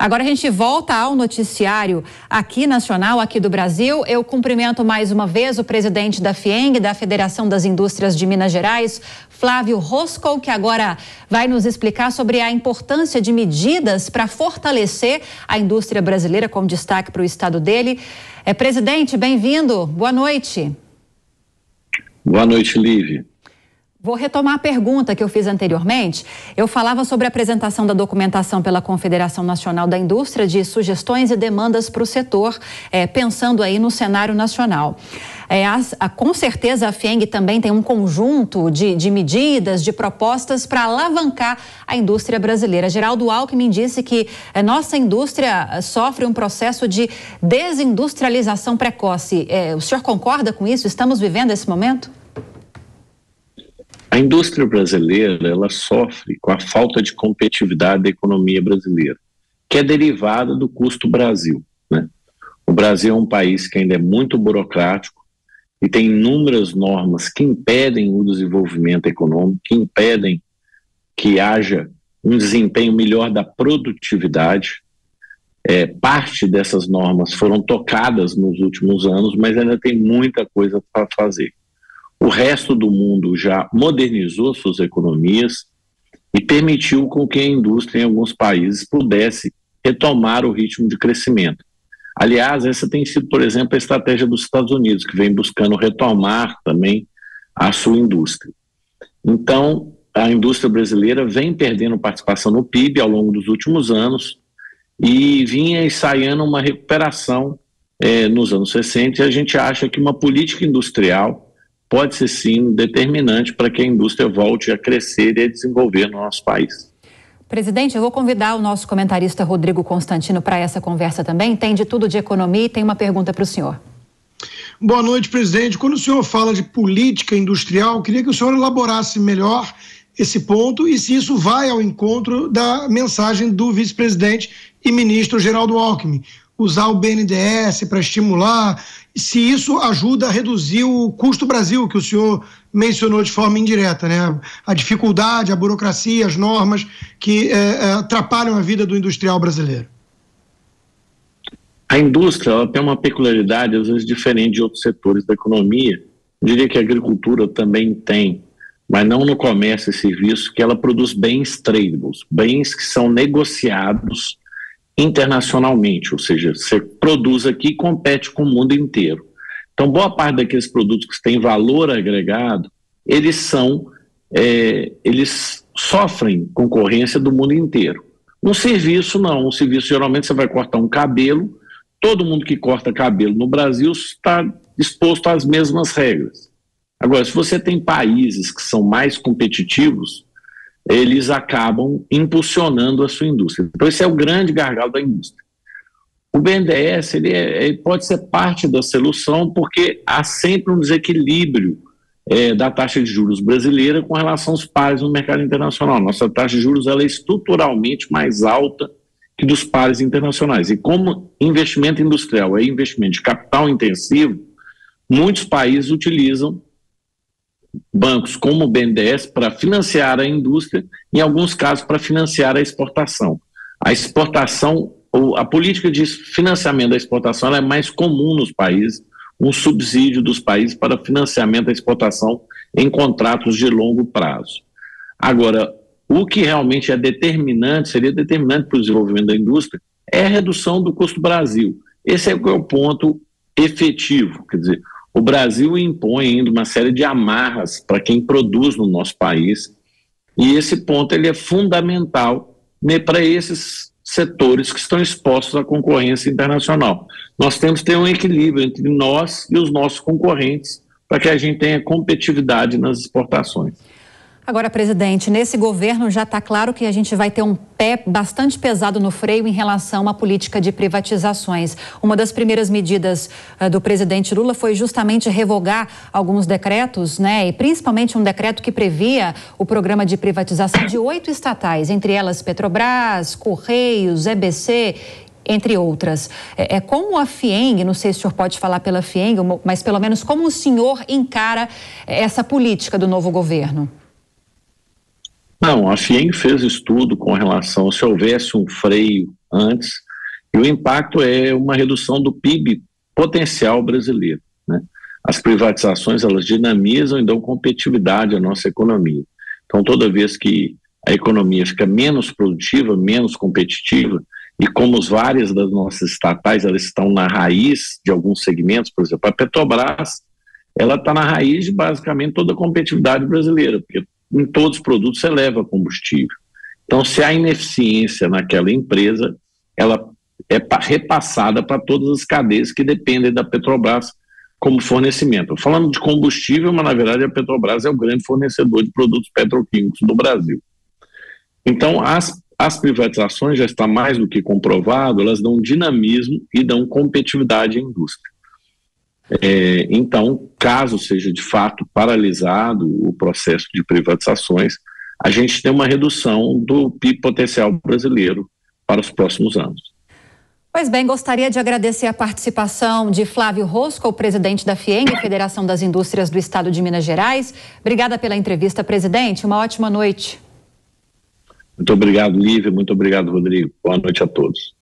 Agora a gente volta ao noticiário aqui nacional, aqui do Brasil. Eu cumprimento mais uma vez o presidente da FIENG, da Federação das Indústrias de Minas Gerais, Flávio Roscoe, que agora vai nos explicar sobre a importância de medidas para fortalecer a indústria brasileira, com destaque para o estado dele. Presidente, bem-vindo. Boa noite. Boa noite, Lívia. Vou retomar a pergunta que eu fiz anteriormente. Eu falava sobre a apresentação da documentação pela Confederação Nacional da Indústria de sugestões e demandas para o setor, pensando aí no cenário nacional. Com certeza a FIENG também tem um conjunto de medidas, de propostas para alavancar a indústria brasileira. Geraldo Alckmin disse que nossa indústria sofre um processo de desindustrialização precoce. O senhor concorda com isso? Estamos vivendo esse momento? A indústria brasileira, ela sofre com a falta de competitividade da economia brasileira, que é derivada do custo Brasil, né? O Brasil é um país que ainda é muito burocrático e tem inúmeras normas que impedem o desenvolvimento econômico, que impedem que haja um desempenho melhor da produtividade. Parte dessas normas foram tocadas nos últimos anos, mas ainda tem muita coisa para fazer. O resto do mundo já modernizou suas economias e permitiu com que a indústria em alguns países pudesse retomar o ritmo de crescimento. Aliás, essa tem sido, por exemplo, a estratégia dos Estados Unidos, que vem buscando retomar também a sua indústria. Então, a indústria brasileira vem perdendo participação no PIB ao longo dos últimos anos e vinha ensaiando uma recuperação nos anos 60, e a gente acha que uma política industrial pode ser, sim, determinante para que a indústria volte a crescer e a desenvolver no nosso país. Presidente, eu vou convidar o nosso comentarista Rodrigo Constantino para essa conversa também. Tem de tudo de economia e tem uma pergunta para o senhor. Boa noite, presidente. Quando o senhor fala de política industrial, queria que o senhor elaborasse melhor esse ponto e se isso vai ao encontro da mensagem do vice-presidente e ministro Geraldo Alckmin. Usar o BNDES para estimular, se isso ajuda a reduzir o custo Brasil, que o senhor mencionou de forma indireta, né? A dificuldade, a burocracia, as normas que atrapalham a vida do industrial brasileiro. A indústria, ela tem uma peculiaridade, às vezes, diferente de outros setores da economia. Eu diria que a agricultura também tem, mas não no comércio e serviço, que ela produz bens tradables, bens que são negociados internacionalmente, ou seja, você produz aqui e compete com o mundo inteiro. Então, boa parte daqueles produtos que têm valor agregado, eles sofrem concorrência do mundo inteiro. Um serviço não, um serviço geralmente você vai cortar um cabelo, todo mundo que corta cabelo no Brasil está exposto às mesmas regras. Agora, se você tem países que são mais competitivos, eles acabam impulsionando a sua indústria. Então, esse é o grande gargalo da indústria. O BNDES ele pode ser parte da solução porque há sempre um desequilíbrio da taxa de juros brasileira com relação aos pares no mercado internacional. Nossa taxa de juros ela é estruturalmente mais alta que dos pares internacionais. E como investimento industrial é investimento de capital intensivo, muitos países utilizam bancos como o BNDES para financiar a indústria, em alguns casos para financiar a exportação. A exportação, ou a política de financiamento da exportação ela é mais comum nos países, um subsídio dos países para financiamento da exportação em contratos de longo prazo. Agora, o que realmente seria determinante para o desenvolvimento da indústria, é a redução do custo Brasil. Esse é o ponto efetivo, quer dizer, o Brasil impõe ainda uma série de amarras para quem produz no nosso país e esse ponto ele é fundamental, né, para esses setores que estão expostos à concorrência internacional. Nós temos que ter um equilíbrio entre nós e os nossos concorrentes para que a gente tenha competitividade nas exportações. Agora, presidente, nesse governo já está claro que a gente vai ter um pé bastante pesado no freio em relação à política de privatizações. Uma das primeiras medidas do presidente Lula foi justamente revogar alguns decretos, né? E principalmente um decreto que previa o programa de privatização de 8 estatais, entre elas Petrobras, Correios, EBC, entre outras. Como a FIENG, não sei se o senhor pode falar pela FIENG, mas pelo menos como o senhor encara essa política do novo governo? Não, a FIENG fez estudo com relação se houvesse um freio antes, e o impacto é uma redução do PIB potencial brasileiro, né? As privatizações, elas dinamizam e dão competitividade à nossa economia. Então, toda vez que a economia fica menos produtiva, menos competitiva, e como várias das nossas estatais, elas estão na raiz de alguns segmentos, por exemplo, a Petrobras, ela está na raiz de basicamente toda a competitividade brasileira, porque em todos os produtos você leva combustível. Então, se há ineficiência naquela empresa, ela é repassada para todas as cadeias que dependem da Petrobras como fornecimento. Falando de combustível, mas na verdade a Petrobras é o grande fornecedor de produtos petroquímicos do Brasil. Então, as privatizações, já está mais do que comprovado, elas dão dinamismo e dão competitividade à indústria. Então, caso seja de fato paralisado o processo de privatizações, a gente tem uma redução do PIB potencial brasileiro para os próximos anos. Pois bem, gostaria de agradecer a participação de Flávio Rosco, o presidente da FIENG, Federação das Indústrias do Estado de Minas Gerais. Obrigada pela entrevista, presidente. Uma ótima noite. Muito obrigado, Lívia. Muito obrigado, Rodrigo. Boa noite a todos.